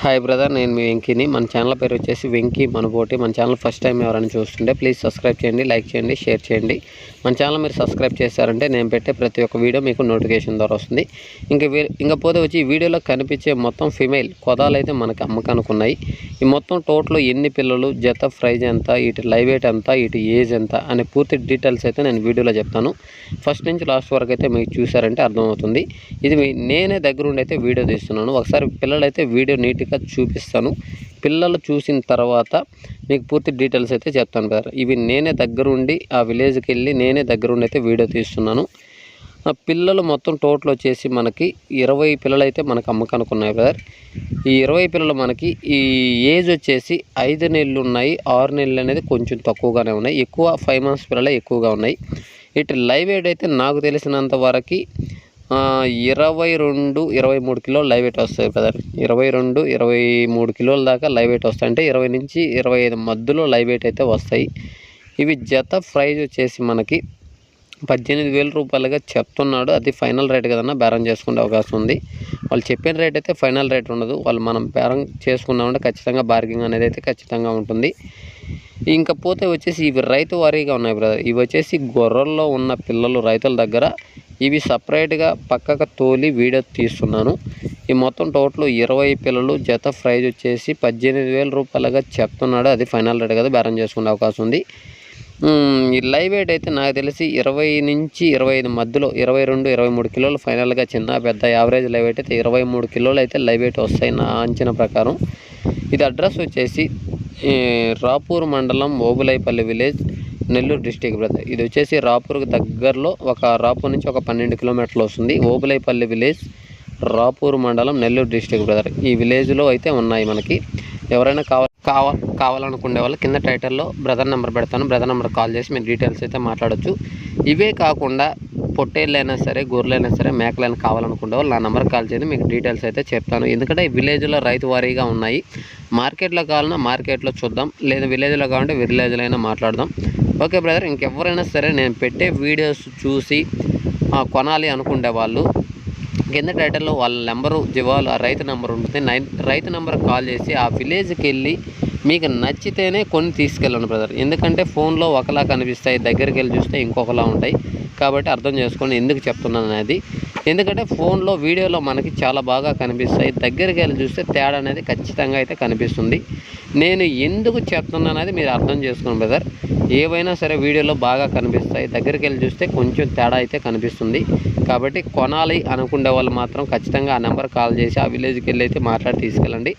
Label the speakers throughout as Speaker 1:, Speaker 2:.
Speaker 1: Hi brother, నేను మీ వెంకీని. మన channel పేరు వచ్చేసి వెంకీ మనబోటి. మన ఛానల్ ఫస్ట్ టైం ఎవరైనా చూస్తుంటే ప్లీజ్ సబ్స్క్రైబ్ చేయండి, లైక్ చేయండి, షేర్ చేయండి. మన ఛానల్ మీరు సబ్స్క్రైబ్ చేశారంటే నేను పెట్టే ప్రతి ఒక్క వీడియో మీకు నోటిఫికేషన్ ద్వారా వస్తుంది. ఇంకా పోతే వచ్చి ఈ వీడియోలో కనిపించే మొత్తం ఫిమేల్ కొదాలు అయితే మనకు అమ్మకానికి ఉన్నాయి. ఈ మొత్తం టోటల్ ఎన్ని పిల్లలు, జత ప్రైజ్ ఎంత, ఇటు లైవ్ వెయిట్ ఎంత, ఇటు ఏజ్ ఎంత అనే పూర్తి డీటెయిల్స్ అయితే నేను వీడియోలో చెప్తాను. ఫస్ట్ నుంచి లాస్ట్ వరకు అయితే మీకు చూసారంటే అర్థమవుతుంది. ఇది నేనే దగ్గరుండి అయితే వీడియో తీస్తున్నాను. ఒకసారి పిల్లలైతే వీడియో నీట్గా చూపిస్తాను. పిల్లలు చూసిన తర్వాత మీకు పూర్తి డీటెయిల్స్ అయితే చెప్తాను బ్రదర్. ఇవి నేనే దగ్గరుండి ఆ విలేజ్కి వెళ్ళి నేనే దగ్గరుండి అయితే వీడియో తీస్తున్నాను. ఆ పిల్లలు మొత్తం టోటల్ వచ్చేసి మనకి 20 పిల్లలు అయితే మనకు అమ్మకానికి ఉన్నాయి బ్రదర్. ఈ 20 పిల్లలు మనకి ఈ ఏజ్ వచ్చేసి 5 నెలలు ఉన్నాయి, 6 నెలలు అనేది కొంచెం తక్కువగానే ఉన్నాయి. ఎక్కువ 5 months పిల్లలే ఎక్కువగా ఉన్నాయి. ఇటు లైవ్ వెయిట్ అయితే నాకు తెలిసినంత వరకు 22, 23 కిలోలు లైవ్ వెయిట్ వస్తాయి బ్రదర్. 22, 23 కిలోల దాకా లైవ్ వెయిట్ వస్తాయి. అంటే 20 నుంచి 25 మధ్యలో లైవ్ వెయిట్ అయితే వస్తాయి. ఇవి జత ప్రైజ్ వచ్చేసి మనకి 18,000 రూపాయలుగా చెప్తున్నాడు. అది ఫైనల్ రేట్ కదన్నా, బేరం చేసుకునే అవకాశం ఉంది. వాళ్ళు చెప్పిన రేట్ అయితే ఫైనల్ రేట్ ఉండదు. వాళ్ళు మనం బేరం చేసుకున్నామంటే ఖచ్చితంగా బార్గింగ్ అనేది అయితే ఖచ్చితంగా ఉంటుంది. ఇంకా పోతే వచ్చేసి ఇవి రైతు వారీగా ఉన్నాయి బ్రదర్. ఇవి వచ్చేసి గొర్రెల్లో ఉన్న పిల్లలు రైతుల దగ్గర ఇవి సపరేట్గా పక్కకు తోలి వీడియో తీస్తున్నాను. ఈ మొత్తం టోటల్ 20 పిల్లలు, జత ప్రైజ్ వచ్చేసి 18,000 రూపాయలుగా చెప్తున్నాడు. అది ఫైనల్ రేట్ కదా, బేరం చేసుకునే అవకాశం ఉంది. ఈ లైవ్ వెయిట్ అయితే నాకు తెలిసి 20 నుంచి 25 మధ్యలో 22, 23 కిలోలు ఫైనల్గా చిన్న పెద్ద యావరేజ్ లైవ్ వెయిట్ అయితే 23 కిలోలు అయితే లైవ్ వెయిట్ వస్తాయి నా అంచనా ప్రకారం. ఇది అడ్రస్ వచ్చేసి రాపూర్ మండలం, ఓబులైపల్లి విలేజ్, నెల్లూరు డిస్టిక్ బ్రదర్. ఇది వచ్చేసి రాపూర్కి దగ్గరలో రాపూర్ నుంచి ఒక 12 కిలోమీటర్లు వస్తుంది. ఓబులైపల్లి విలేజ్, రాపూర్ మండలం, నెల్లూరు డిస్టిక్ బ్రదర్. ఈ విలేజ్లో అయితే ఉన్నాయి మనకి. ఎవరైనా కావాలనుకునే వాళ్ళు కింద టైటిల్లో బ్రదర్ నెంబర్ పెడతాను. బ్రదర్ నెంబర్ కాల్ చేసి మీరు డీటెయిల్స్ అయితే మాట్లాడచ్చు. ఇవే కాకుండా పొట్టేళ్ళైనా సరే, గొర్రెలైనా సరే, మేకలైనా కావాలనుకునే వాళ్ళు నా నెంబర్ కాల్ చేయండి, మీకు డీటెయిల్స్ అయితే చెప్తాను. ఎందుకంటే ఈ విలేజ్లో రైతు వారీగా ఉన్నాయి. మార్కెట్లో కావాలన్నా మార్కెట్లో చూద్దాం, లేదా విలేజ్లో కావాలంటే విలేజ్లో అయినా మాట్లాడదాం. ఓకే బ్రదర్, ఇంకెవరైనా సరే నేను పెట్టే వీడియోస్ చూసి కొనాలి అనుకునే వాళ్ళు కింద టైటిల్లో వాళ్ళ నెంబరు ఆ రైతు నెంబర్ ఉంటుంది. రైతు నెంబర్ కాల్ చేసి ఆ విలేజ్కి వెళ్ళి మీకు నచ్చితేనే కొన్ని తీసుకెళ్ళండి బ్రదర్. ఎందుకంటే ఫోన్లో ఒకలా కనిపిస్తాయి, దగ్గరికి వెళ్ళి చూస్తే ఇంకొకలా ఉంటాయి. కాబట్టి అర్థం చేసుకొని ఎందుకు చెప్తున్నాను అనేది. ఎందుకంటే ఫోన్లో వీడియోలో మనకి చాలా బాగా కనిపిస్తాయి, దగ్గరికి వెళ్ళి చూస్తే తేడా అనేది ఖచ్చితంగా అయితే కనిపిస్తుంది. నేను ఎందుకు చెప్తున్నాను అనేది మీరు అర్థం చేసుకోండి బ్రదర్. ఏవైనా సరే వీడియోలో బాగా కనిపిస్తాయి, దగ్గరికి వెళ్ళి చూస్తే కొంచెం తేడా అయితే కనిపిస్తుంది. కాబట్టి కొనాలి అనుకునే వాళ్ళు మాత్రం ఖచ్చితంగా ఆ నెంబర్ కాల్ చేసి ఆ విలేజ్కి వెళ్ళి అయితే మాట్లాడి తీసుకెళ్ళండి.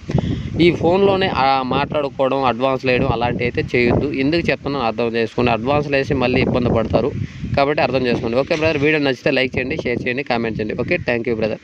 Speaker 1: ఈ ఫోన్లోనే మాట్లాడుకోవడం, అడ్వాన్స్లు వేయడం అలాంటివి అయితే చేయొద్దు. ఎందుకు చెప్తున్నాను అర్థం చేసుకోండి. అడ్వాన్స్లు వేసి మళ్ళీ ఇబ్బంది పడతారు. కాబట్టి అర్థం చేసుకోండి. ఓకే బ్రదర్, వీడియో నచ్చితే లైక్ చేయండి, షేర్ చేయండి, కామెంట్ చేయండి. Okay, thank you brother.